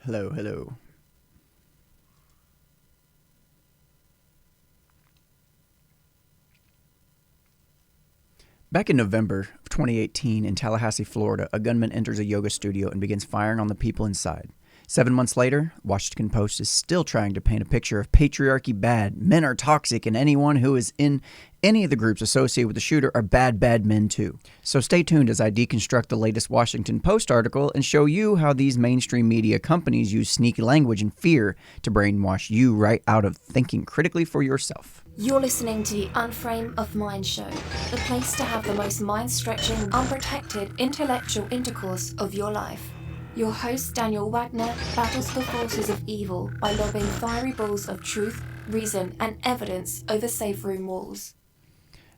Hello, hello. Back in November of 2018 in Tallahassee, Florida, a gunman enters a yoga studio and begins firing on the people inside. 7 months later, Washington Post is still trying to paint a picture of patriarchy bad. Men are toxic, and anyone who is in any of the groups associated with the shooter are bad men too. So stay tuned as I deconstruct the latest Washington Post article and show you how these mainstream media companies use sneaky language and fear to brainwash you right out of thinking critically for yourself. You're listening to the Unframe of Mind show, the place to have the most mind-stretching, unprotected, intellectual intercourse of your life. Your host, Daniel Wagner, battles the forces of evil by lobbing fiery balls of truth, reason, and evidence over safe room walls.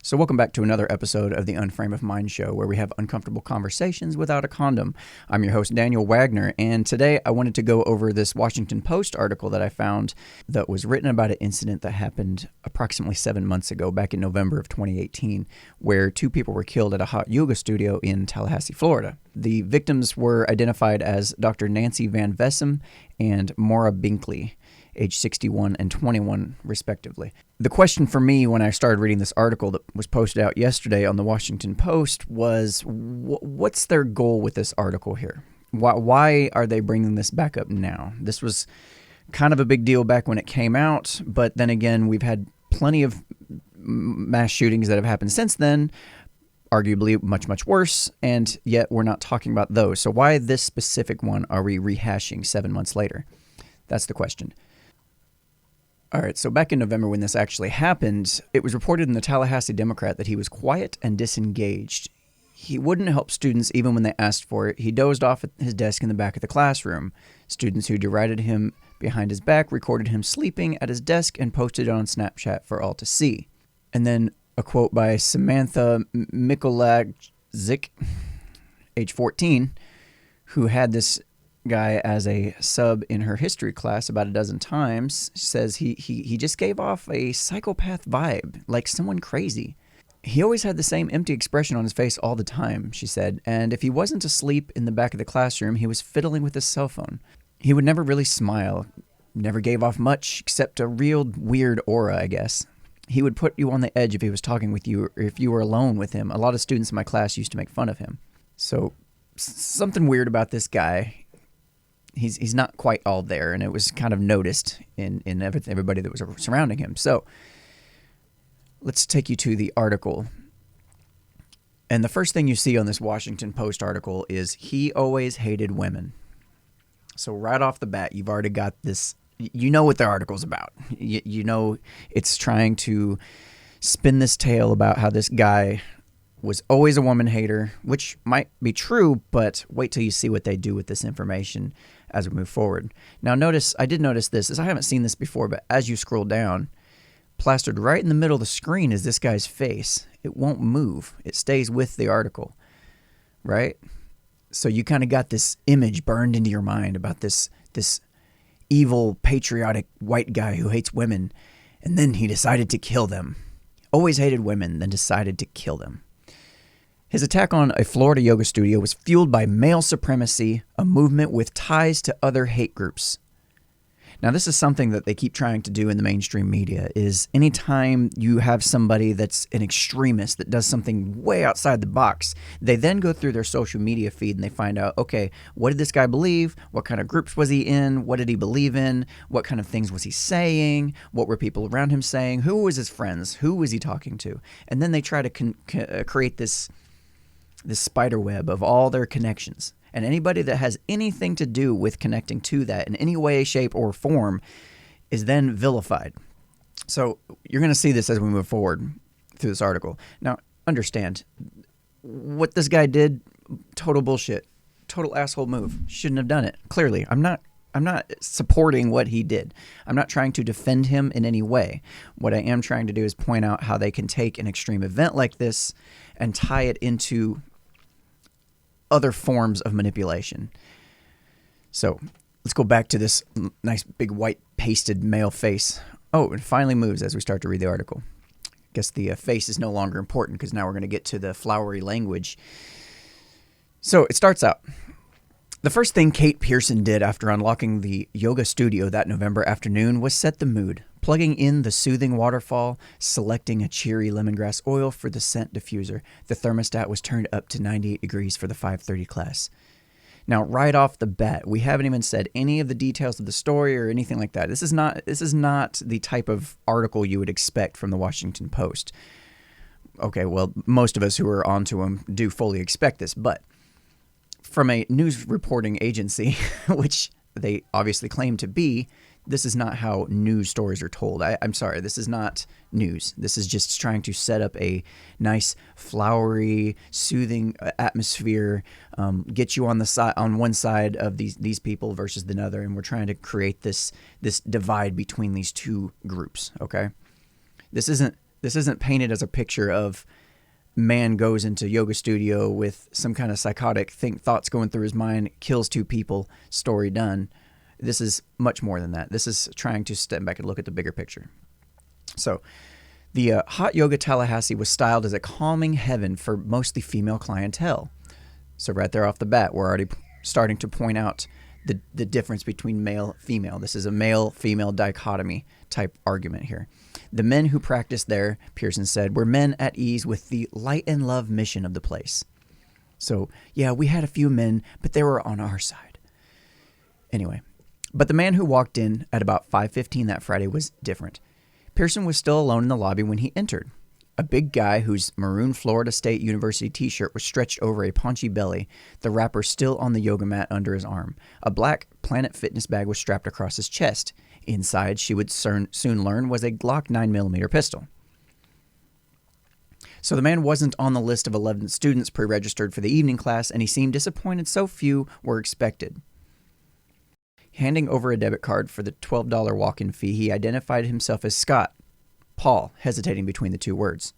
So welcome back to another episode of the Unframe of Mind show, where we have uncomfortable conversations without a condom. I'm your host, Daniel Wagner, and today I wanted to go over this Washington Post article that I found that was written about an incident that happened approximately 7 months ago, back in November of 2018, where 2 people were killed at a hot yoga studio in Tallahassee, Florida. The victims were identified as Dr. Nancy Van Vessem and Maura Binkley, age 61 and 21, respectively. The question for me when I started reading this article that was posted out yesterday on the Washington Post was, what's their goal with this article here? Why are they bringing this back up now? This was kind of a big deal back when it came out, but then again, we've had plenty of mass shootings that have happened since then, arguably much worse, and yet we're not talking about those. So why this specific one are we rehashing 7 months later? That's the question. All right, so back in November when this actually happened, it was reported in the Tallahassee Democrat that he was quiet and disengaged. He wouldn't help students even when they asked for it. He dozed off at his desk in the back of the classroom. Students who derided him behind his back recorded him sleeping at his desk and posted it on Snapchat for all to see. And then a quote by Samantha Mikolajczyk, age 14, who had this guy as a sub in her history class about a dozen times, says he just gave off a psychopath vibe, like someone crazy. He always had the same empty expression on his face all the time, she said, and if he wasn't asleep in the back of the classroom, he was fiddling with his cell phone. He would never really smile, never gave off much except a real weird aura, I guess. He would put you on the edge if he was talking with you or if you were alone with him. A lot of students in my class used to make fun of him. So something weird about this guy. He's not quite all there, and it was kind of noticed in everybody that was surrounding him. So let's take you to the article. And the first thing you see on this Washington Post article is he always hated women. So right off the bat, you've already got this. You know what the article's about. You know it's trying to spin this tale about how this guy was always a woman hater, which might be true, but wait till you see what they do with this information as we move forward. Now notice, I did notice this, as I haven't seen this before, but as you scroll down, plastered right in the middle of the screen is this guy's face. It won't move. It stays with the article, right? So you kind of got this image burned into your mind about this evil, patriotic white guy who hates women, and then he decided to kill them. Always hated women, then decided to kill them. His attack on a Florida yoga studio was fueled by male supremacy, a movement with ties to other hate groups. Now, this is something that they keep trying to do in the mainstream media, is anytime you have somebody that's an extremist that does something way outside the box, they then go through their social media feed and they find out, okay, what did this guy believe? What kind of groups was he in? What did he believe in? What kind of things was he saying? What were people around him saying? Who was his friends? Who was he talking to? And then they try to create this spider web of all their connections. And anybody that has anything to do with connecting to that in any way, shape, or form is then vilified. So you're going to see this as we move forward through this article. Now, understand, what this guy did, total bullshit. Total asshole move. Shouldn't have done it. Clearly, I'm not supporting what he did. I'm not trying to defend him in any way. What I am trying to do is point out how they can take an extreme event like this and tie it into other forms of manipulation. So let's go back to this nice big white pasted male face. Oh, it finally moves as we start to read the article. I guess the face is no longer important because now we're going to get to the flowery language. So it starts out. The first thing Kate Pearson did after unlocking the yoga studio that November afternoon was set the mood, plugging in the soothing waterfall, selecting a cheery lemongrass oil for the scent diffuser. The thermostat was turned up to 98 degrees for the 5:30 class. Now, right off the bat, we haven't even said any of the details of the story or anything like that. This is not the type of article you would expect from the Washington Post. Okay, well, most of us who are onto them do fully expect this, but from a news reporting agency, which they obviously claim to be, this is not how news stories are told. I'm sorry, this is not news. This is just trying to set up a nice, flowery, soothing atmosphere, get you on the side, on one side of these people versus the other, and we're trying to create this divide between these two groups. Okay, this isn't painted as a picture of man goes into yoga studio with some kind of psychotic thoughts going through his mind, kills two people, story done. This is much more than that. This is trying to step back and look at the bigger picture. So the hot yoga Tallahassee was styled as a calming heaven for mostly female clientele. So right there off the bat, we're already starting to point out the difference between male female. This is a male-female dichotomy type argument here. The men who practiced there, Pearson said, were men at ease with the light and love mission of the place. So, yeah, we had a few men, but they were on our side. Anyway, but the man who walked in at about 5:15 that Friday was different. Pearson was still alone in the lobby when he entered. A big guy whose maroon Florida State University t-shirt was stretched over a paunchy belly, the wrapper still on the yoga mat under his arm. A black Planet Fitness bag was strapped across his chest. Inside, she would soon learn, was a Glock 9mm pistol. So the man wasn't on the list of 11 students pre-registered for the evening class, and he seemed disappointed so few were expected. Handing over a debit card for the $12 walk-in fee, he identified himself as Scott Paul, hesitating between the two words.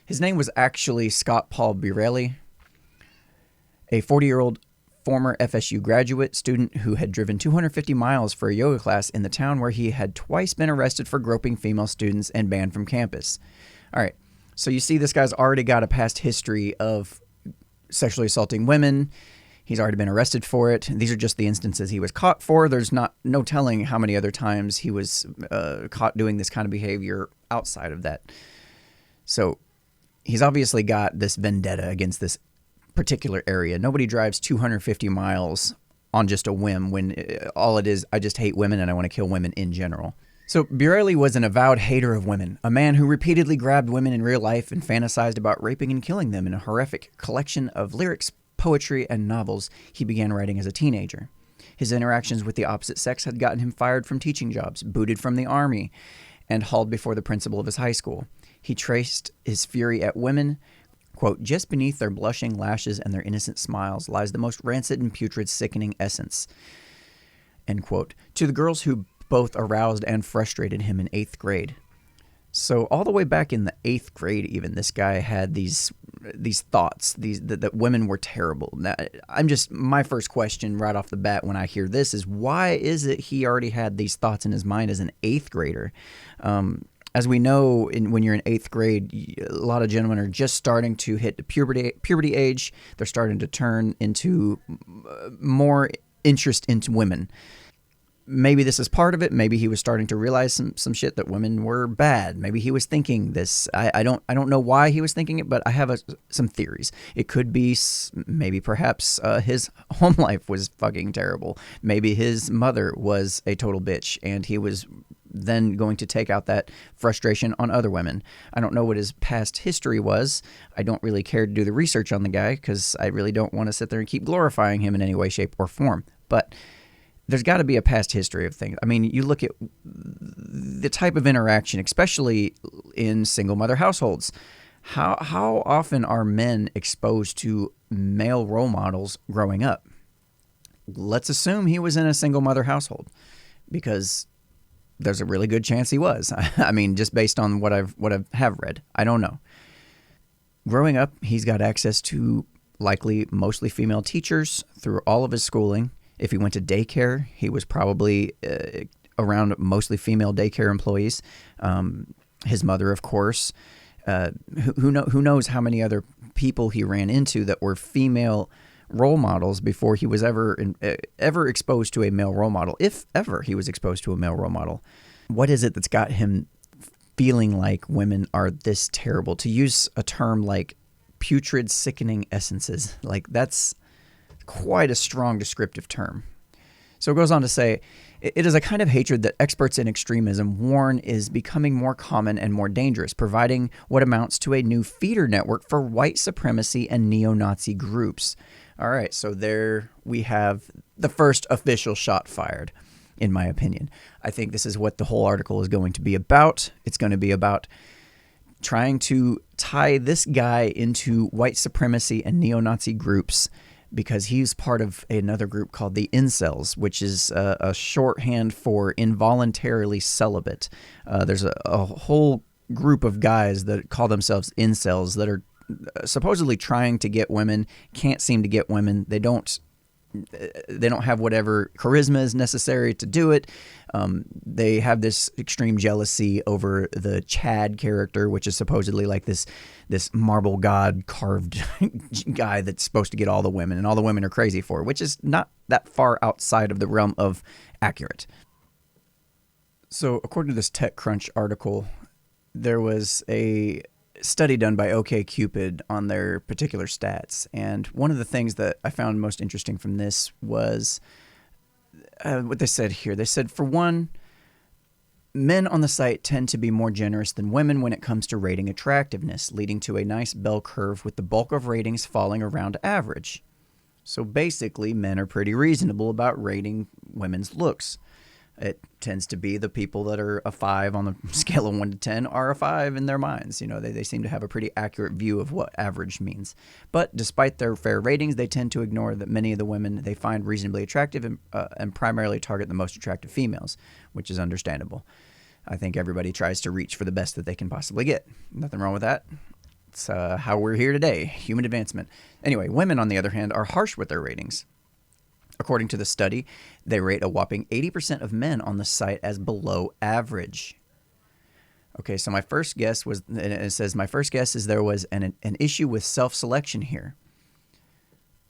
His name was actually Scott Paul Birelli, a 40-year-old former FSU graduate student who had driven 250 miles for a yoga class in the town where he had twice been arrested for groping female students and banned from campus. All right, so you see this guy's already got a past history of sexually assaulting women. He's already been arrested for it. These are just the instances he was caught for. There's no telling how many other times he was caught doing this kind of behavior outside of that. So he's obviously got this vendetta against this particular area. Nobody drives 250 miles on just a whim when all it is, I just hate women and I want to kill women in general. So Birelli was an avowed hater of women, a man who repeatedly grabbed women in real life and fantasized about raping and killing them in a horrific collection of lyrics, poetry, and novels he began writing as a teenager. His interactions with the opposite sex had gotten him fired from teaching jobs, booted from the army, and hauled before the principal of his high school. He traced his fury at women, quote, just beneath their blushing lashes and their innocent smiles lies the most rancid and putrid sickening essence, end quote, to the girls who both aroused and frustrated him in 8th grade. So all the way back in the 8th grade, even, this guy had these thoughts, that women were terrible. Now, my first question right off the bat when I hear this is, why is it he already had these thoughts in his mind as an 8th grader? As we know, when you're in 8th grade, a lot of gentlemen are just starting to hit the puberty age. They're starting to turn into more interest into women. Maybe this is part of it. Maybe he was starting to realize some shit that women were bad. Maybe he was thinking this. I don't know why he was thinking it, but I have some theories. It could be maybe perhaps his home life was fucking terrible. Maybe his mother was a total bitch, and he was then going to take out that frustration on other women. I don't know what his past history was. I don't really care to do the research on the guy because I really don't want to sit there and keep glorifying him in any way, shape, or form. But there's got to be a past history of things. I mean, you look at the type of interaction, especially in single mother households. How often are men exposed to male role models growing up? Let's assume he was in a single mother household, because there's a really good chance he was. I mean, just based on what I have read. I don't know. Growing up, he's got access to likely mostly female teachers through all of his schooling. If he went to daycare, he was probably around mostly female daycare employees. His mother, of course. Who knows how many other people he ran into that were female role models before he was ever exposed to a male role model, if ever he was exposed to a male role model. What is it that's got him feeling like women are this terrible? To use a term like putrid, sickening essences, like that's quite a strong descriptive term. So it goes on to say, it is a kind of hatred that experts in extremism warn is becoming more common and more dangerous, providing what amounts to a new feeder network for white supremacy and neo-Nazi groups. All right, so there we have the first official shot fired, in my opinion. I think this is what the whole article is going to be about. It's going to be about trying to tie this guy into white supremacy and neo-Nazi groups, because he's part of another group called the incels, which is a shorthand for involuntarily celibate. There's a whole group of guys that call themselves incels that are supposedly trying to get women, can't seem to get women. They don't have whatever charisma is necessary to do it. They have this extreme jealousy over the Chad character, which is supposedly like this marble god carved guy that's supposed to get all the women, and all the women are crazy for, which is not that far outside of the realm of accurate. So according to this TechCrunch article, there was a study done by Cupid on their particular stats. And one of the things that I found most interesting from this was what they said here. They said, for one, men on the site tend to be more generous than women when it comes to rating attractiveness, leading to a nice bell curve with the bulk of ratings falling around average. So basically, men are pretty reasonable about rating women's looks. It tends to be the people that are a 5 on the scale of 1 to 10 are a 5 in their minds. You know, they seem to have a pretty accurate view of what average means. But despite their fair ratings, they tend to ignore that many of the women they find reasonably attractive and primarily target the most attractive females, which is understandable. I think everybody tries to reach for the best that they can possibly get. Nothing wrong with that. It's how we're here today, human advancement. Anyway, women, on the other hand, are harsh with their ratings. According to the study, they rate a whopping 80% of men on the site as below average. Okay, so my first guess was, and it says, my first guess is there was an issue with self-selection here.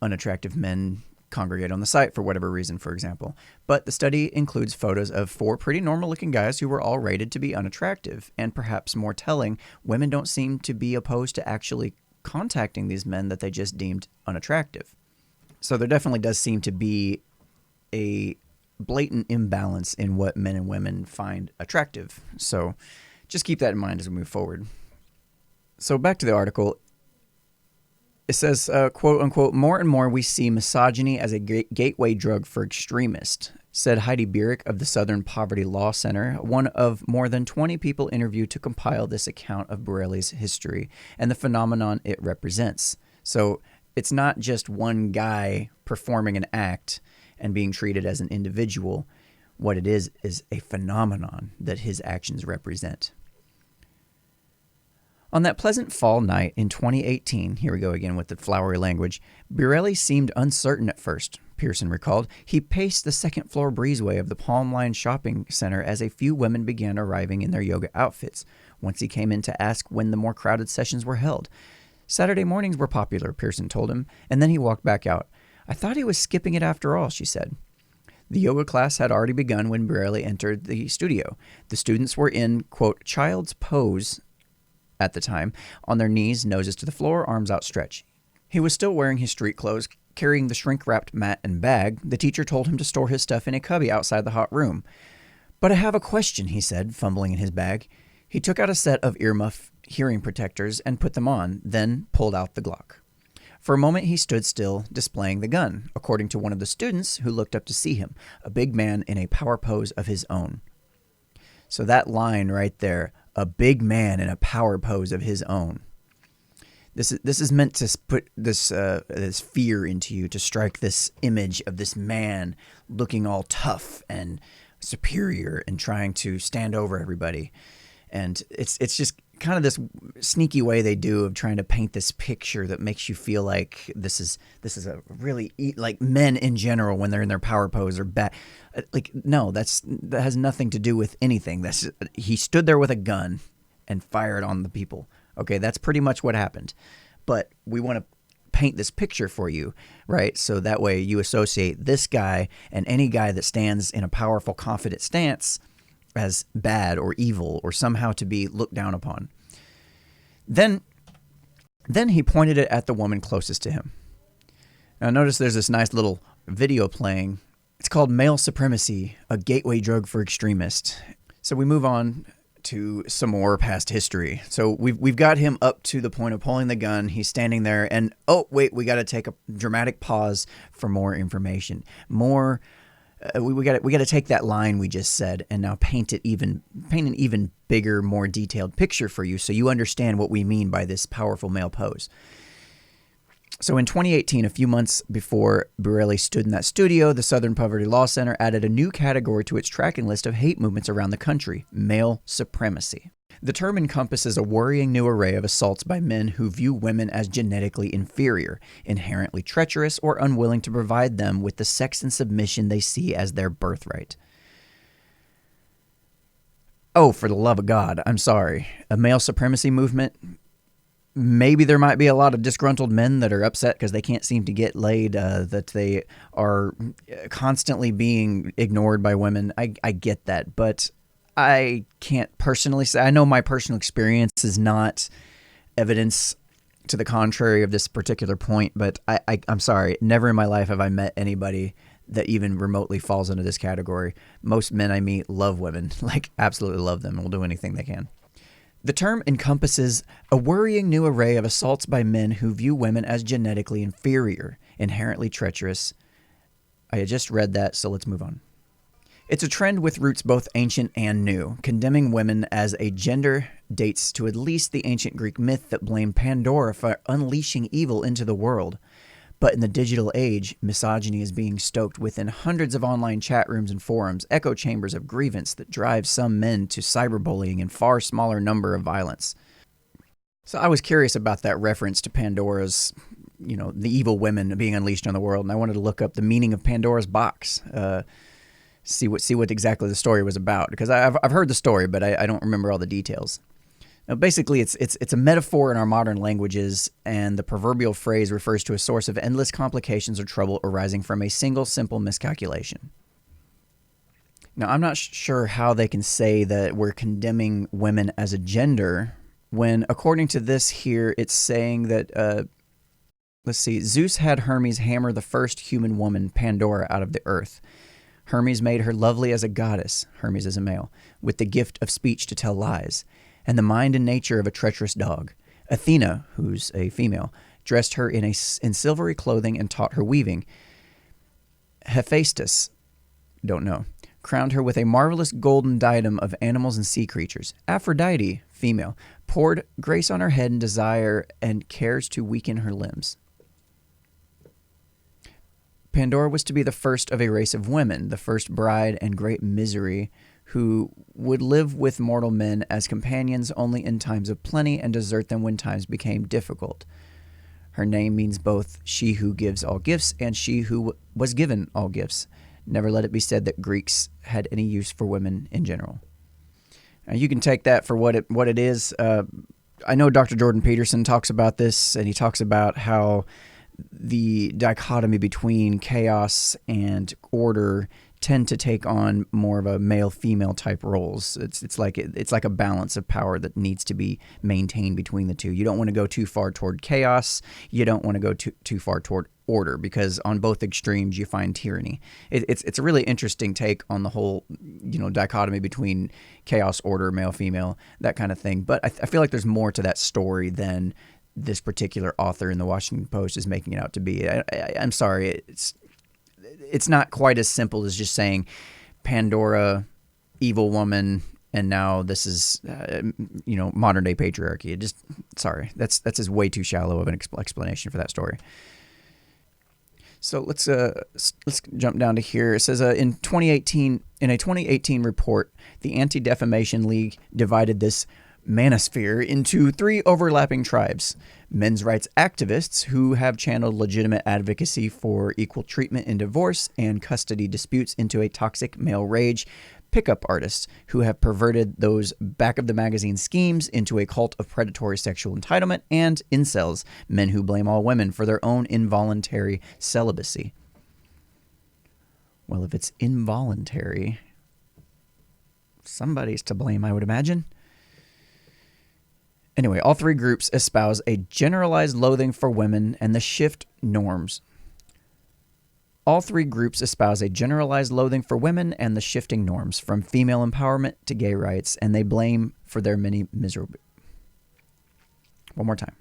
Unattractive men congregate on the site for whatever reason, for example. But the study includes photos of 4 pretty normal-looking guys who were all rated to be unattractive. And perhaps more telling, women don't seem to be opposed to actually contacting these men that they just deemed unattractive. So there definitely does seem to be a blatant imbalance in what men and women find attractive. So just keep that in mind as we move forward. So back to the article. It says, quote unquote, more and more we see misogyny as a gateway drug for extremists, said Heidi Bierich of the Southern Poverty Law Center, one of more than 20 people interviewed to compile this account of Borelli's history and the phenomenon it represents. So it's not just one guy performing an act and being treated as an individual. What it is a phenomenon that his actions represent. On that pleasant fall night in 2018, here we go again with the flowery language, Borelli seemed uncertain at first, Pearson recalled. He paced the second-floor breezeway of the Palm Line Shopping Center as a few women began arriving in their yoga outfits, once he came in to ask when the more crowded sessions were held. Saturday mornings were popular, Pearson told him, and then he walked back out. I thought he was skipping it after all, she said. The yoga class had already begun when Borelli entered the studio. The students were in, quote, child's pose at the time, on their knees, noses to the floor, arms outstretched. He was still wearing his street clothes, carrying the shrink-wrapped mat and bag. The teacher told him to store his stuff in a cubby outside the hot room. But I have a question, he said, fumbling in his bag. He took out a set of earmuff hearing protectors and put them on, then pulled out the Glock. For a moment he stood still, displaying the gun, according to one of the students who looked up to see him, a big man in a power pose of his own. So that line right there, a big man in a power pose of his own. This is meant to put this fear into you, to strike this image of this man looking all tough and superior and trying to stand over everybody. And it's just kind of this sneaky way they do of trying to paint this picture that makes you feel like this is a really like men in general when they're in their power pose are bad. Like, no, that has nothing to do with anything. He stood there with a gun and fired on the people. Okay, that's pretty much what happened. But we want to paint this picture for you, right? So that way you associate this guy and any guy that stands in a powerful, confident stance as bad or evil or somehow to be looked down upon. Then he pointed it at the woman closest to him. Now notice there's this nice little video playing. It's called Male Supremacy, a Gateway Drug for Extremists. So we move on to some more past history. So we've got him up to the point of pulling the gun. He's standing there and, oh, wait, we got to take a dramatic pause for more information. We got to take that line we just said and now paint an even bigger, more detailed picture for you so you understand what we mean by this powerful male pose. So in 2018, a few months before Borelli stood in that studio, the Southern Poverty Law Center added a new category to its tracking list of hate movements around the country: male supremacy. The term encompasses a worrying new array of assaults by men who view women as genetically inferior, inherently treacherous, or unwilling to provide them with the sex and submission they see as their birthright. Oh, for the love of God, I'm sorry. A male supremacy movement? Maybe there might be a lot of disgruntled men that are upset because they can't seem to get laid, that they are constantly being ignored by women. I get that, but I can't personally say. I know my personal experience is not evidence to the contrary of this particular point, but I'm sorry. Never in my life have I met anybody that even remotely falls into this category. Most men I meet love women, like absolutely love them, and will do anything they can. The term encompasses a worrying new array of assaults by men who view women as genetically inferior, inherently treacherous. I had just read that, so let's move on. It's a trend with roots both ancient and new. Condemning women as a gender dates to at least the ancient Greek myth that blamed Pandora for unleashing evil into the world. But in the digital age, misogyny is being stoked within hundreds of online chat rooms and forums, echo chambers of grievance that drive some men to cyberbullying and far smaller number of violence. So I was curious about that reference to Pandora's, the evil women being unleashed on the world, and I wanted to look up the meaning of Pandora's box, see what exactly the story was about, because I've heard the story, but I don't remember all the details. Now, basically, it's a metaphor in our modern languages, and the proverbial phrase refers to a source of endless complications or trouble arising from a single simple miscalculation. Now, I'm not sure how they can say that we're condemning women as a gender when, according to this here, it's saying that, Zeus had Hermes hammer the first human woman, Pandora, out of the earth. Hermes made her lovely as a goddess, Hermes is a male, with the gift of speech to tell lies, and the mind and nature of a treacherous dog. Athena, who's a female, dressed her in silvery clothing and taught her weaving. Hephaestus, don't know, crowned her with a marvelous golden diadem of animals and sea creatures. Aphrodite, female, poured grace on her head and desire and cares to weaken her limbs. Pandora was to be the first of a race of women, the first bride and great misery, who would live with mortal men as companions only in times of plenty and desert them when times became difficult. Her name means both she who gives all gifts and she who was given all gifts. Never let it be said that Greeks had any use for women in general. Now, you can take that for what it is. I know Dr. Jordan Peterson talks about this, and he talks about how the dichotomy between chaos and order tend to take on more of a male-female type roles. It's like a balance of power that needs to be maintained between the two. You don't want to go too far toward chaos. You don't want to go too far toward order, because on both extremes you find tyranny. It's a really interesting take on the whole dichotomy between chaos, order, male-female, that kind of thing. But I feel like there's more to that story than this particular author in the Washington Post is making it out to be. I'm sorry, it's not quite as simple as just saying Pandora, evil woman, and now this is modern day patriarchy. That's just way too shallow of an explanation for that story. So let's jump down to here. It says in a 2018 report, the Anti-Defamation League divided this manosphere into three overlapping tribes: men's rights activists who have channeled legitimate advocacy for equal treatment in divorce and custody disputes into a toxic male rage; pickup artists who have perverted those back-of-the-magazine schemes into a cult of predatory sexual entitlement; and incels, men who blame all women for their own involuntary celibacy. Well, if it's involuntary, somebody's to blame, I would imagine. Anyway, all three groups espouse a generalized loathing for women and the shift norms. All three groups espouse a generalized loathing for women and the shifting norms, from female empowerment to gay rights, and they blame for their many miserable... One more time.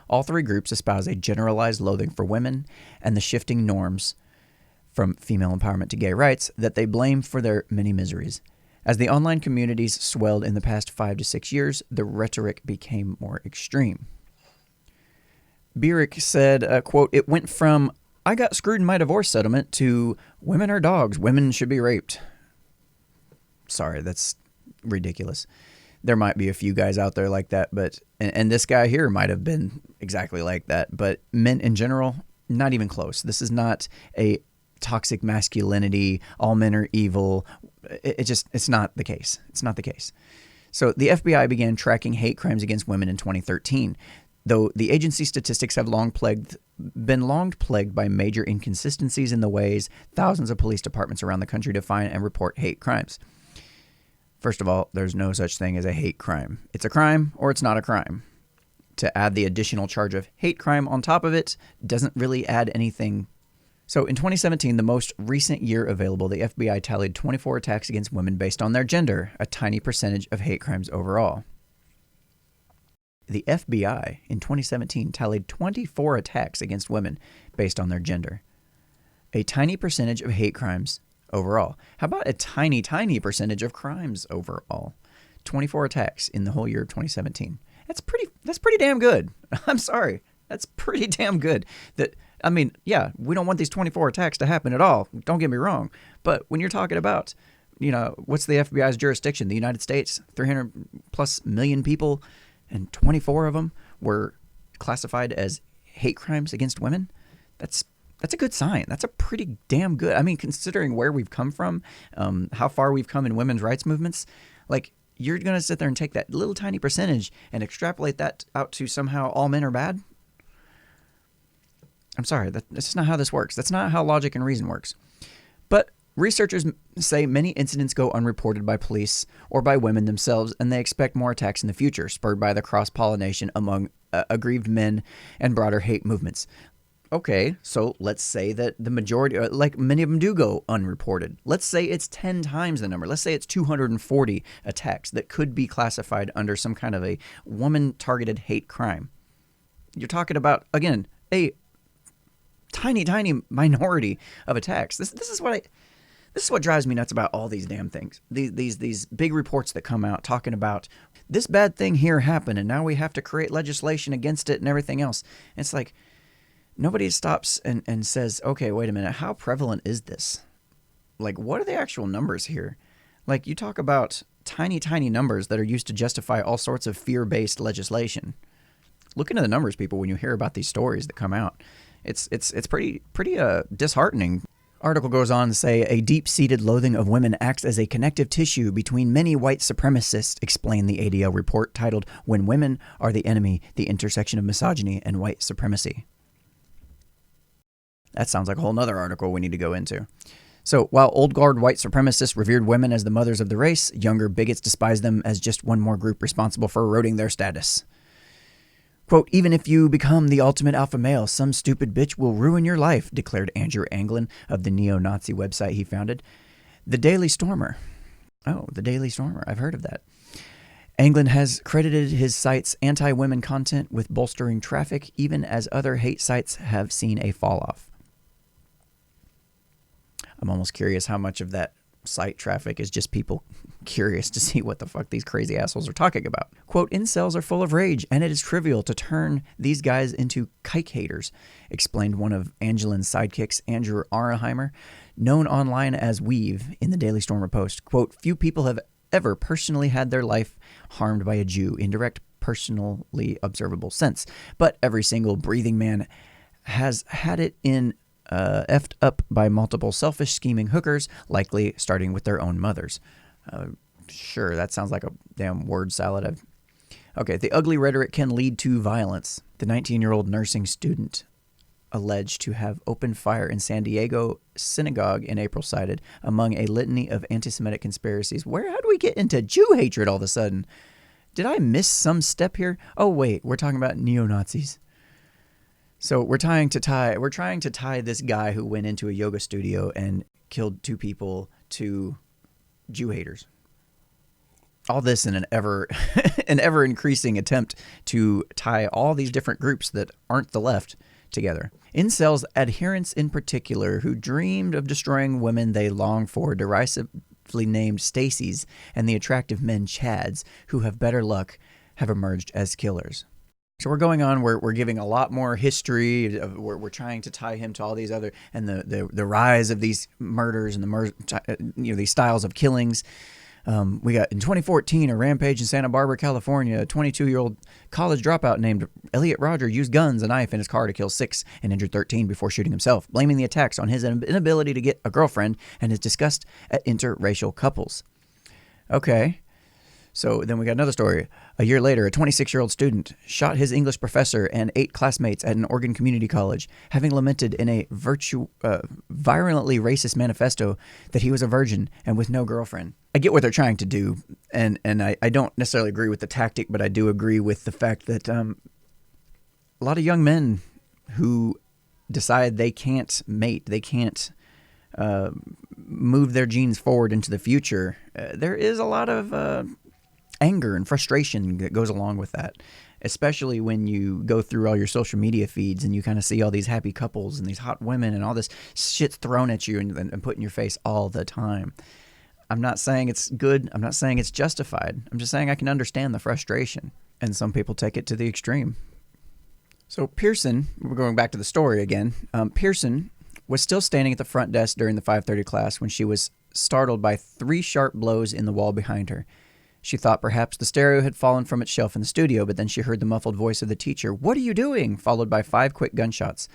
All three groups espouse a generalized loathing for women and the shifting norms, from female empowerment to gay rights, that they blame for their many miseries. As the online communities swelled in the past 5 to 6 years, the rhetoric became more extreme. Bierich said, quote, "It went from, I got screwed in my divorce settlement, to women are dogs, women should be raped." Sorry, that's ridiculous. There might be a few guys out there like that, but and this guy here might have been exactly like that, but men in general, not even close. This is not a toxic masculinity, all men are evil. It's not the case. It's not the case. So the FBI began tracking hate crimes against women in 2013, though the agency's statistics have been long plagued by major inconsistencies in the ways thousands of police departments around the country define and report hate crimes. First of all, there's no such thing as a hate crime. It's a crime or it's not a crime. To add the additional charge of hate crime on top of it doesn't really add anything. So in 2017, the most recent year available, the FBI tallied 24 attacks against women based on their gender, a tiny percentage of hate crimes overall. The FBI in 2017 tallied 24 attacks against women based on their gender, a tiny percentage of hate crimes overall. How about a tiny, tiny percentage of crimes overall? 24 attacks in the whole year of 2017. That's pretty damn good. I'm sorry. That's pretty damn good. Yeah, we don't want these 24 attacks to happen at all. Don't get me wrong. But when you're talking about, what's the FBI's jurisdiction? The United States, 300 plus million people, and 24 of them were classified as hate crimes against women. That's a good sign. That's a pretty damn good. I mean, considering where we've come from, how far we've come in women's rights movements, you're going to sit there and take that little tiny percentage and extrapolate that out to somehow all men are bad? I'm sorry, that's just not how this works. That's not how logic and reason works. But researchers say many incidents go unreported by police or by women themselves, and they expect more attacks in the future, spurred by the cross-pollination among aggrieved men and broader hate movements. Okay, so let's say that the majority, many of them do go unreported. Let's say it's 10 times the number. Let's say it's 240 attacks that could be classified under some kind of a woman-targeted hate crime. You're talking about, again, a tiny minority of attacks. This is what drives me nuts about all these damn things. These big reports that come out talking about this bad thing here happened and now we have to create legislation against it and everything else. And it's like nobody stops and says, okay, wait a minute, how prevalent is this? What are the actual numbers here? You talk about tiny numbers that are used to justify all sorts of fear-based legislation. Look into the numbers, people, when you hear about these stories that come out. It's pretty disheartening. Article goes on to say a deep-seated loathing of women acts as a connective tissue between many white supremacists, explained the ADL report titled "When Women Are the Enemy: The Intersection of Misogyny and White Supremacy." That sounds like a whole nother article we need to go into. So while old guard white supremacists revered women as the mothers of the race, younger bigots despised them as just one more group responsible for eroding their status. Quote, "Even if you become the ultimate alpha male, some stupid bitch will ruin your life," declared Andrew Anglin of the neo-Nazi website he founded, The Daily Stormer. Oh, The Daily Stormer. I've heard of that. Anglin has credited his site's anti-women content with bolstering traffic, even as other hate sites have seen a fall-off. I'm almost curious how much of that site traffic is just people curious to see what the fuck these crazy assholes are talking about. Quote, "Incels are full of rage, and it is trivial to turn these guys into kike haters," explained one of Angelin's sidekicks, Andrew Auerheimer, known online as Weave, in the Daily Stormer post. Quote, "Few people have ever personally had their life harmed by a Jew in direct, personally observable sense. But every single breathing man has had it in effed up by multiple selfish, scheming hookers, likely starting with their own mothers. Sure, that sounds like a damn word salad. Okay, the ugly rhetoric can lead to violence. The 19-year-old nursing student alleged to have opened fire in San Diego synagogue in April cited among a litany of anti-Semitic conspiracies. How do we get into Jew hatred all of a sudden? Did I miss some step here? Oh, wait, we're talking about neo-Nazis. So we're trying to tie this guy who went into a yoga studio and killed 2 people to Jew haters. All this in an ever increasing attempt to tie all these different groups that aren't the left together. Incels, adherents in particular, who dreamed of destroying women they long for, derisively named Stacys, and the attractive men Chads, who have better luck, have emerged as killers. So we're going on. We're giving a lot more history. We're trying to tie him to all these other and the rise of these murders and these styles of killings. We got in 2014 a rampage in Santa Barbara, California. A 22-year-old college dropout named Elliot Roger used guns, a knife, in his car to kill 6 and injure 13 before shooting himself, blaming the attacks on his inability to get a girlfriend and his disgust at interracial couples. Okay. So then we got another story. A year later, a 26-year-old student shot his English professor and 8 classmates at an Oregon community college, having lamented in a virulently racist manifesto that he was a virgin and with no girlfriend. I get what they're trying to do, and I don't necessarily agree with the tactic, but I do agree with the fact that a lot of young men who decide they can't mate, they can't move their genes forward into the future, there is a lot of anger and frustration that goes along with that, especially when you go through all your social media feeds and you kind of see all these happy couples and these hot women and all this shit's thrown at you and put in your face all the time. I'm not saying it's good. I'm not saying it's justified. I'm just saying I can understand the frustration, and some people take it to the extreme. So Pearson, we're going back to the story again. Pearson was still standing at the front desk during the 5:30 class when she was startled by 3 sharp blows in the wall behind her. She thought perhaps the stereo had fallen from its shelf in the studio, but then she heard the muffled voice of the teacher, "What are you doing?" followed by 5 quick gunshots.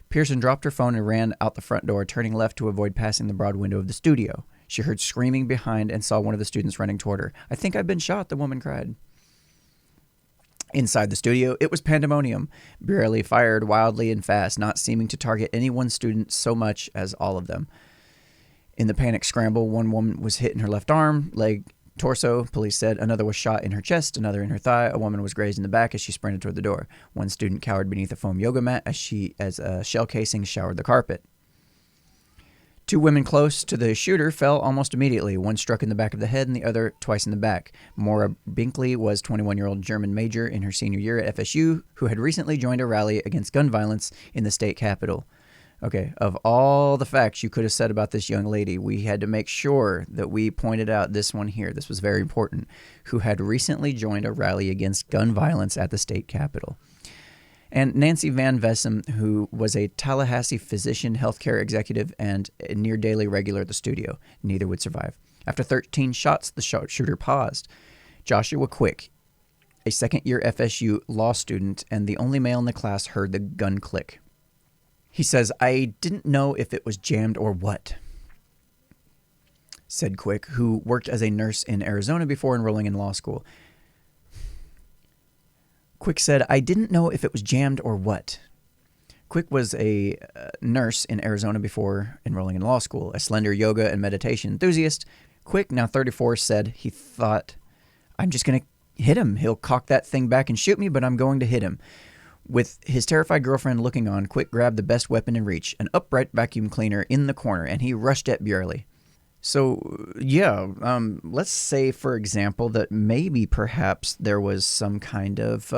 Pearson dropped her phone and ran out the front door, turning left to avoid passing the broad window of the studio. She heard screaming behind and saw one of the students running toward her. "I think I've been shot," the woman cried. Inside the studio, it was pandemonium. Burley fired wildly and fast, not seeming to target any one student so much as all of them. In the panic scramble, one woman was hit in her left arm, leg, torso, police said. Another was shot in her chest, another in her thigh. A woman was grazed in the back as she sprinted toward the door. One student cowered beneath a foam yoga mat as a shell casing showered the carpet. 2 women close to the shooter fell almost immediately. One struck in the back of the head and the other twice in the back. Maura Binkley was 21-year-old German major in her senior year at FSU who had recently joined a rally against gun violence in the state capitol. Okay, of all the facts you could have said about this young lady, we had to make sure that we pointed out this one here. This was very important. Who had recently joined a rally against gun violence at the state capitol. And Nancy Van Vessem, who was a Tallahassee physician, healthcare executive, and a near-daily regular at the studio. Neither would survive. After 13 shots, the shooter paused. Joshua Quick, a second-year FSU law student and the only male in the class, heard the gun click. He says, "I didn't know if it was jammed or what," said Quick, who worked as a nurse in Arizona before enrolling in law school. Quick said, "I didn't know if it was jammed or what." Quick was a nurse in Arizona before enrolling in law school, a slender yoga and meditation enthusiast. Quick, now 34, said he thought, "I'm just going to hit him. He'll cock that thing back and shoot me, but I'm going to hit him." With his terrified girlfriend looking on, Quick grabbed the best weapon in reach, an upright vacuum cleaner in the corner, and he rushed at Burley. So, yeah, let's say, for example, that maybe perhaps there was some kind of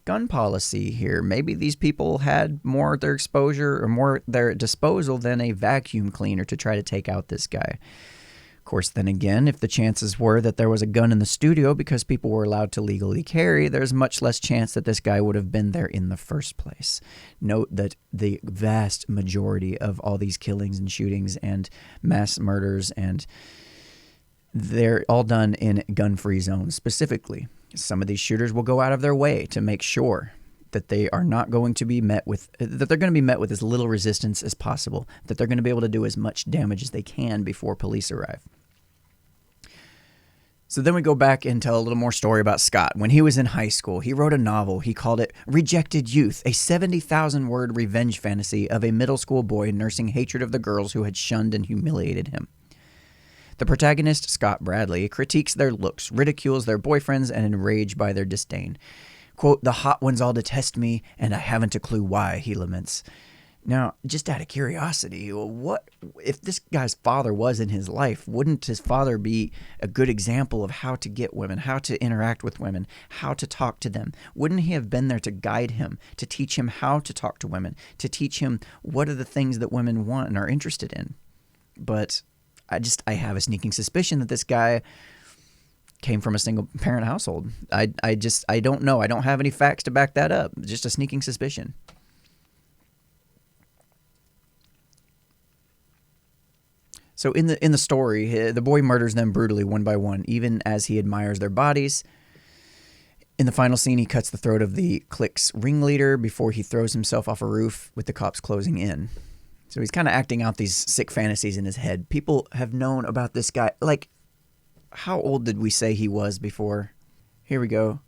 gun policy here. Maybe these people had more at their exposure or more at their disposal than a vacuum cleaner to try to take out this guy. Of course, then again, if the chances were that there was a gun in the studio because people were allowed to legally carry, there's much less chance that this guy would have been there in the first place. Note that the vast majority of all these killings and shootings and mass murders and They're all done in gun-free zones specifically. Some of these shooters will go out of their way to make sure that they are not going to be met with, that they're going to be met with as little resistance as possible, that they're going to be able to do as much damage as they can before police arrive. So then we go back and tell a little more story about Scott. When he was in high school, he wrote a novel. He called it Rejected Youth, a 70,000-word revenge fantasy of a middle school boy nursing hatred of the girls who had shunned and humiliated him. The protagonist, Scott Bradley, critiques their looks, ridicules their boyfriends, and enraged by their disdain. Quote, "The hot ones all detest me, and I haven't a clue why," he laments. Now, just out of curiosity, what if this guy's father was in his life? Wouldn't his father be a good example of how to get women, how to interact with women, how to talk to them? Wouldn't he have been there to guide him, to teach him how to talk to women, to teach him what are the things that women want and are interested in? But I have a sneaking suspicion that this guy came from a single parent household. I don't know. I don't have any facts to back that up. Just a sneaking suspicion. So in the story, the boy murders them brutally one by one, even as he admires their bodies. In the final scene, he cuts the throat of the clique's ringleader before he throws himself off a roof with the cops closing in. So he's kind of acting out these sick fantasies in his head. People have known about this guy. Like, how old did we say he was before? Here we go.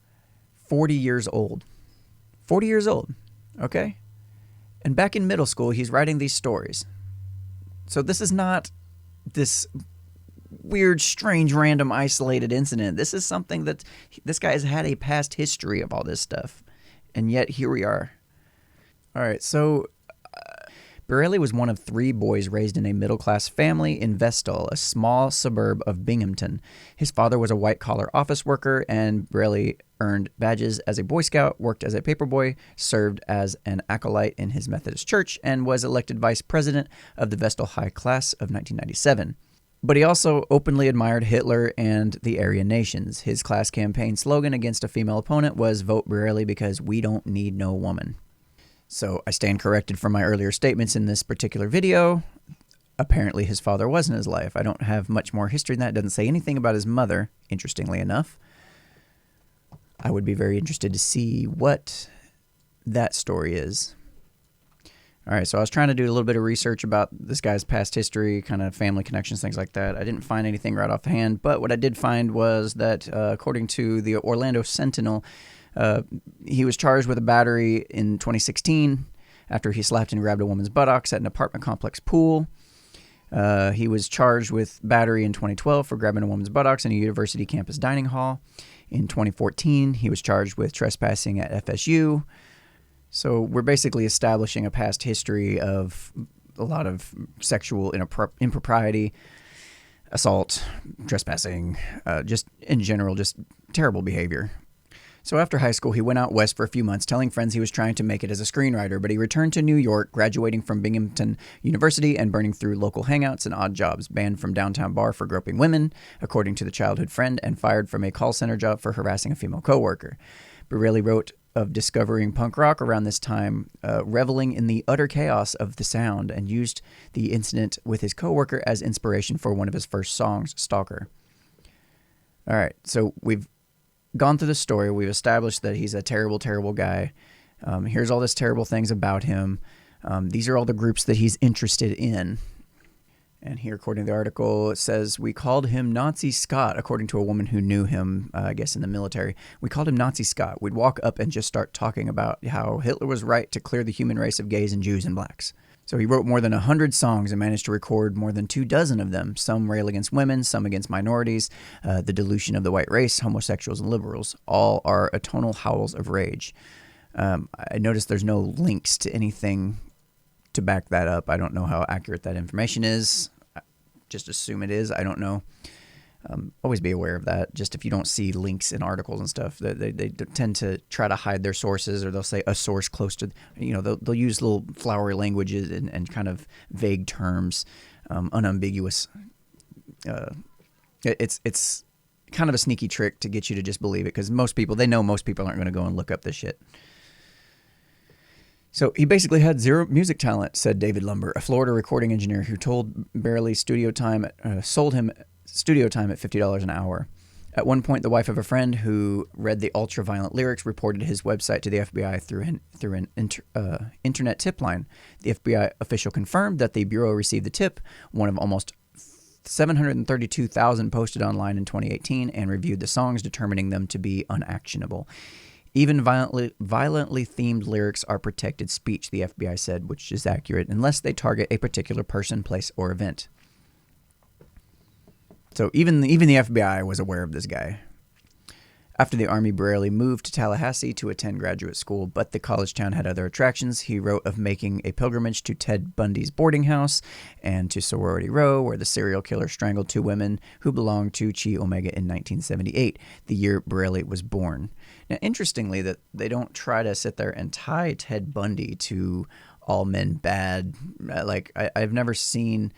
40 years old. 40 years old. Okay? And back in middle school, he's writing these stories. So this is not this weird, strange, random, isolated incident. This is something that this guy has had a past history of all this stuff. And yet, here we are. All right, so Borelli was one of 3 boys raised in a middle-class family in Vestal, a small suburb of Binghamton. His father was a white-collar office worker, and Borelli earned badges as a Boy Scout, worked as a paperboy, served as an acolyte in his Methodist church, and was elected vice president of the Vestal High Class of 1997. But he also openly admired Hitler and the Aryan nations. His class campaign slogan against a female opponent was "Vote Borelli because we don't need no woman." So I stand corrected from my earlier statements in this particular video. Apparently his father was in his life. I don't have much more history than that. It doesn't say anything about his mother, interestingly enough. I would be very interested to see what that story is. All right, so I was trying to do a little bit of research about this guy's past history, kind of family connections, things like that. I didn't find anything right off the hand, but what I did find was that according to the Orlando Sentinel, he was charged with a battery in 2016 after he slapped and grabbed a woman's buttocks at an apartment complex pool. He was charged with battery in 2012 for grabbing a woman's buttocks in a university campus dining hall. In 2014, he was charged with trespassing at FSU. So we're basically establishing a past history of a lot of sexual impropriety, assault, trespassing, just in general, just terrible behavior. So after high school, he went out west for a few months, telling friends he was trying to make it as a screenwriter, but he returned to New York, graduating from Binghamton University and burning through local hangouts and odd jobs, banned from downtown bar for groping women, according to the childhood friend, and fired from a call center job for harassing a female coworker. Borelli wrote of discovering punk rock around this time, reveling in the utter chaos of the sound, and used the incident with his coworker as inspiration for one of his first songs, Stalker. All right, so we've gone through the story. We've established that he's a terrible, terrible guy. Here's all these terrible things about him. These are all the groups that he's interested in. And here, according to the article, it says, we called him Nazi Scott, according to a woman who knew him, I guess, in the military. We called him Nazi Scott. We'd walk up and just start talking about how Hitler was right to clear the human race of gays and Jews and blacks. So he wrote more than 100 songs and managed to record more than 24 of them. Some rail against women, some against minorities, the dilution of the white race, homosexuals, and liberals. All are atonal howls of rage. I noticed there's no links to anything to back that up. I don't know how accurate that information is. Just assume it is. I don't know. Always be aware of that. Just if you don't see links in articles and stuff, they tend to try to hide their sources, or they'll say a source close to, they'll use little flowery languages and kind of vague terms, unambiguous. It's kind of a sneaky trick to get you to just believe it, because most people aren't going to go and look up this shit. So he basically had zero music talent, said David Lumber, a Florida recording engineer who told Borelli studio time sold him studio time at $50 an hour. At one point, the wife of a friend who read the ultra-violent lyrics reported his website to the FBI through an internet tip line. The FBI official confirmed that the Bureau received the tip, one of almost 732,000 posted online in 2018, and reviewed the songs, determining them to be unactionable. Even violently themed lyrics are protected speech, the FBI said, which is accurate, unless they target a particular person, place, or event. So even the FBI was aware of this guy. After the Army, Braley moved to Tallahassee to attend graduate school, but the college town had other attractions. He wrote of making a pilgrimage to Ted Bundy's boarding house and to Sorority Row, where the serial killer strangled 2 women who belonged to Chi Omega in 1978, the year Braley was born. Now, interestingly, that they don't try to sit there and tie Ted Bundy to all men bad. Like, I've never seen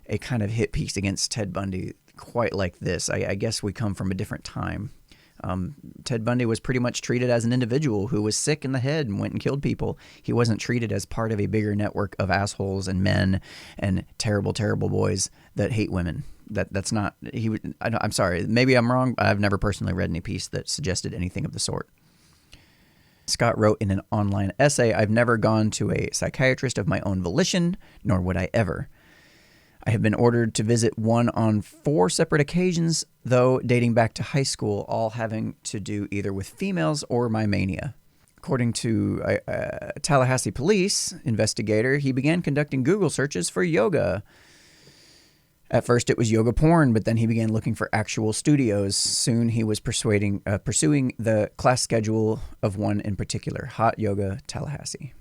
a kind of hit piece against Ted Bundy quite like this. I guess we come from a different time. Ted Bundy was pretty much treated as an individual who was sick in the head and went and killed people. He wasn't treated as part of a bigger network of assholes and men and terrible, terrible boys that hate women. That's not he. I'm sorry. Maybe I'm wrong. I've never personally read any piece that suggested anything of the sort. Scott wrote in an online essay, "I've never gone to a psychiatrist of my own volition, nor would I ever. I have been ordered to visit one on 4 separate occasions, though dating back to high school, all having to do either with females or my mania." According to a Tallahassee police investigator, he began conducting Google searches for yoga. At first it was yoga porn, but then he began looking for actual studios. Soon he was pursuing the class schedule of one in particular, Hot Yoga Tallahassee.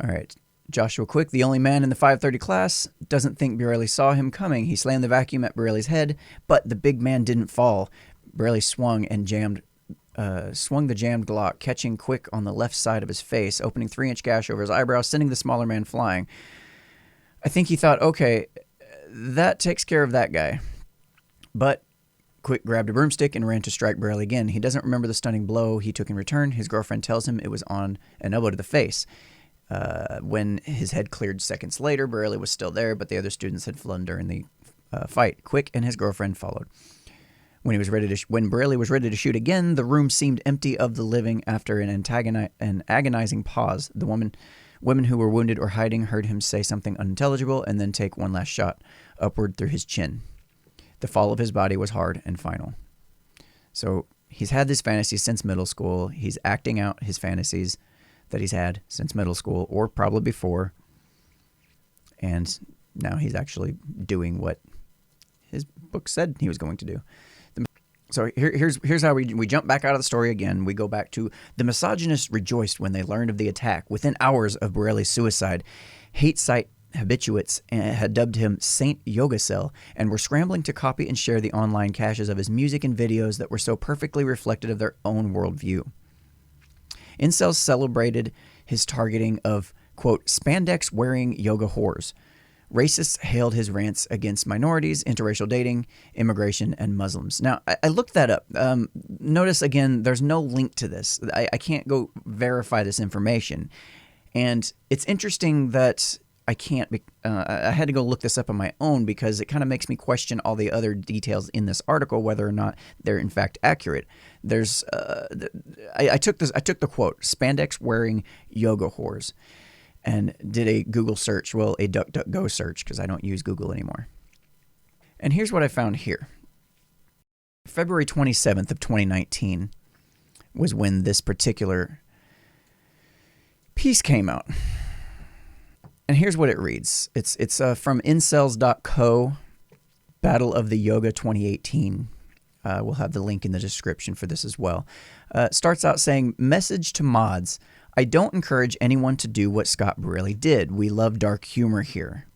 All right. Joshua Quick, the only man in the 530 class, doesn't think Braley saw him coming. He slammed the vacuum at Braley's head, but the big man didn't fall. Braley swung the jammed Glock, catching Quick on the left side of his face, opening 3-inch gash over his eyebrow, sending the smaller man flying. I think he thought, okay, that takes care of that guy. But Quick grabbed a broomstick and ran to strike Braley again. He doesn't remember the stunning blow he took in return. His girlfriend tells him it was on an elbow to the face. When his head cleared seconds later, Braley was still there, but the other students had flown during the fight. Quick and his girlfriend followed. When Braley was ready to shoot again, the room seemed empty of the living. After an agonizing pause, the women who were wounded or hiding heard him say something unintelligible and then take one last shot upward through his chin. The fall of his body was hard and final. So he's had this fantasy since middle school. He's acting out his fantasies that he's had since middle school, or probably before. And now he's actually doing what his book said he was going to do. So here's how we jump back out of the story again. We go back to the misogynists rejoiced when they learned of the attack. Within hours of Braley's suicide, hate site habituates had dubbed him Saint Yoga Cell and were scrambling to copy and share the online caches of his music and videos that were so perfectly reflective of their own worldview. Incels celebrated his targeting of, quote, spandex-wearing yoga whores. Racists hailed his rants against minorities, interracial dating, immigration, and Muslims. Now, I looked that up. Notice, again, there's no link to this. I can't go verify this information. And it's interesting that I had to go look this up on my own because it kind of makes me question all the other details in this article, whether or not they're in fact accurate. There's, I took the quote, spandex wearing yoga whores, and did a Google search, well, a DuckDuckGo search, because I don't use Google anymore. And here's what I found here. February 27th of 2019 was when this particular piece came out. And here's what it reads. It's from incels.co, Battle of the Yoga 2018. We'll have the link in the description for this as well. Starts out saying, message to mods. I don't encourage anyone to do what Scott Braley did. We love dark humor here.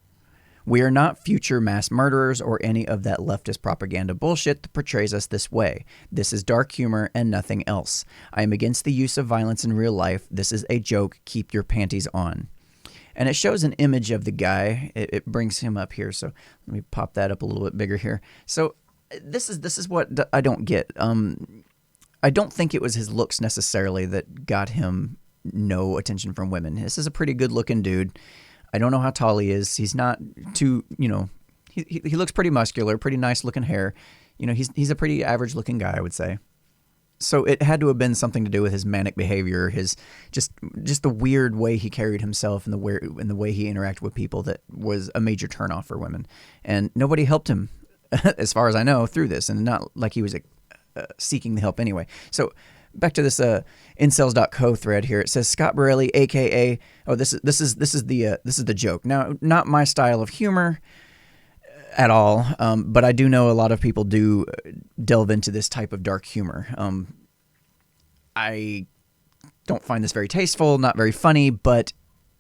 We are not future mass murderers or any of that leftist propaganda bullshit that portrays us this way. This is dark humor and nothing else. I am against the use of violence in real life. This is a joke. Keep your panties on. And it shows an image of the guy. It brings him up here. So let me pop that up a little bit bigger here. So this is what I don't get. I don't think it was his looks necessarily that got him no attention from women. This is a pretty good looking dude. I don't know how tall he is. He's not too, he looks pretty muscular, pretty nice looking hair. You know, he's a pretty average looking guy, I would say. So it had to have been something to do with his manic behavior, his just the weird way he carried himself and the way he interacted with people that was a major turnoff for women. And nobody helped him, as far as I know, through this, and not like he was seeking the help anyway. So back to this incels.co thread here. It says Scott Borelli, aka this is the joke. Now, not my style of humor at all, but I do know a lot of people do delve into this type of dark humor. I don't find this very tasteful, not very funny, but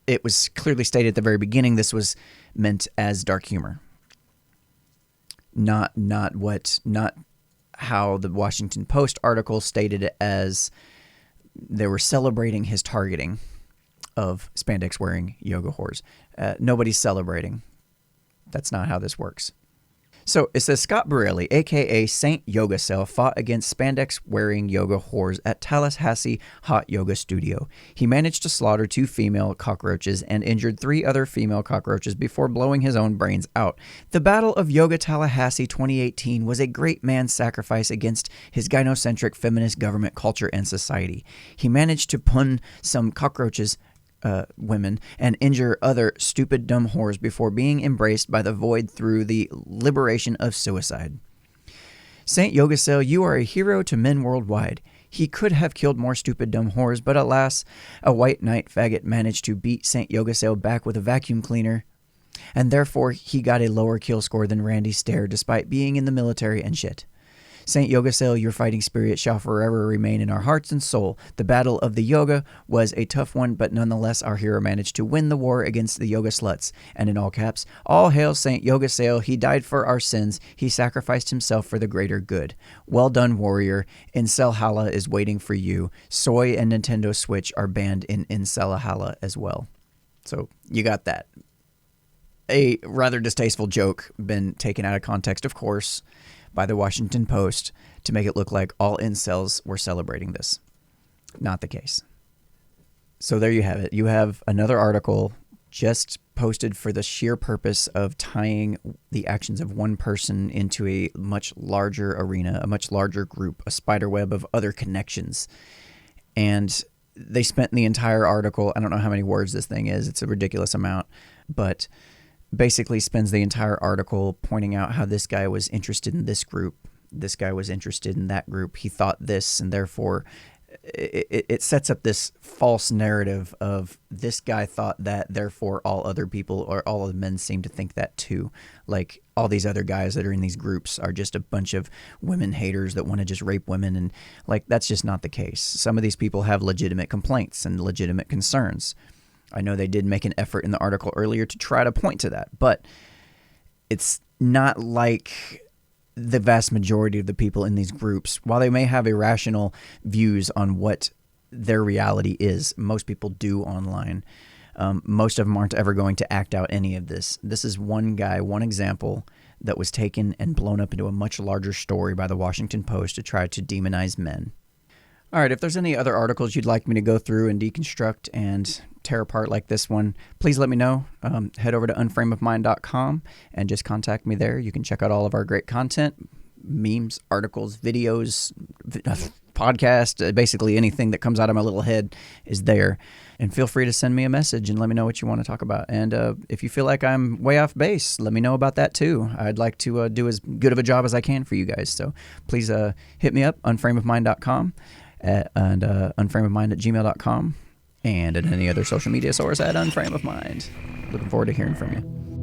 it was clearly stated at the very beginning this was meant as dark humor. Not how the Washington Post article stated it as they were celebrating his targeting of spandex wearing yoga whores. Nobody's celebrating. That's not how this works. So it says Scott Borelli, a.k.a. Saint Yoga Cell, fought against spandex-wearing yoga whores at Tallahassee Hot Yoga Studio. He managed to slaughter 2 female cockroaches and injured 3 other female cockroaches before blowing his own brains out. The Battle of Yoga Tallahassee 2018 was a great man's sacrifice against his gynocentric feminist government culture and society. He managed to pun some cockroaches women and injure other stupid dumb whores before being embraced by the void through the liberation of suicide. Saint Yogacel, you are a hero to men worldwide. He could have killed more stupid dumb whores, but alas, a white knight faggot managed to beat Saint Yogacel back with a vacuum cleaner, and therefore he got a lower kill score than Randy Stair despite being in the military and shit. Saint Yogacel, your fighting spirit shall forever remain in our hearts and soul. The battle of the yoga was a tough one, but nonetheless our hero managed to win the war against the yoga sluts. And in all caps, all hail Saint Yogacel, he died for our sins, he sacrificed himself for the greater good. Well done, warrior. Incel is waiting for you. Soy and Nintendo Switch are banned in Incel as well. So you got that. A rather distasteful joke, been taken out of context, of course, by the Washington Post to make it look like all incels were celebrating this. Not the case. So there you have it. You have another article just posted for the sheer purpose of tying the actions of one person into a much larger arena, a much larger group, a spider web of other connections. And they spent the entire article, I don't know how many words this thing is, it's a ridiculous amount, but basically spends the entire article pointing out how this guy was interested in this group, this guy was interested in that group, he thought this, and therefore it sets up this false narrative of this guy thought that, therefore all other people or all of the men seem to think that too. Like all these other guys that are in these groups are just a bunch of women haters that want to just rape women, and like that's just not the case. Some of these people have legitimate complaints and legitimate concerns. I know they did make an effort in the article earlier to try to point to that, but it's not like the vast majority of the people in these groups, while they may have irrational views on what their reality is, most people do online. Most of them aren't ever going to act out any of this. This is one guy, one example that was taken and blown up into a much larger story by the Washington Post to try to demonize men. All right, if there's any other articles you'd like me to go through and deconstruct and tear apart like this one, please let me know. Head over to unframeofmind.com and just contact me there. You can check out all of our great content, memes, articles, videos, podcast, basically anything that comes out of my little head is there. And feel free to send me a message and let me know what you want to talk about. And if you feel like I'm way off base, let me know about that too. I'd like to do as good of a job as I can for you guys. So please hit me up, unframeofmind.com. And unframeofmind@gmail.com, and at any other social media source at Unframe of Mind. Looking forward to hearing from you.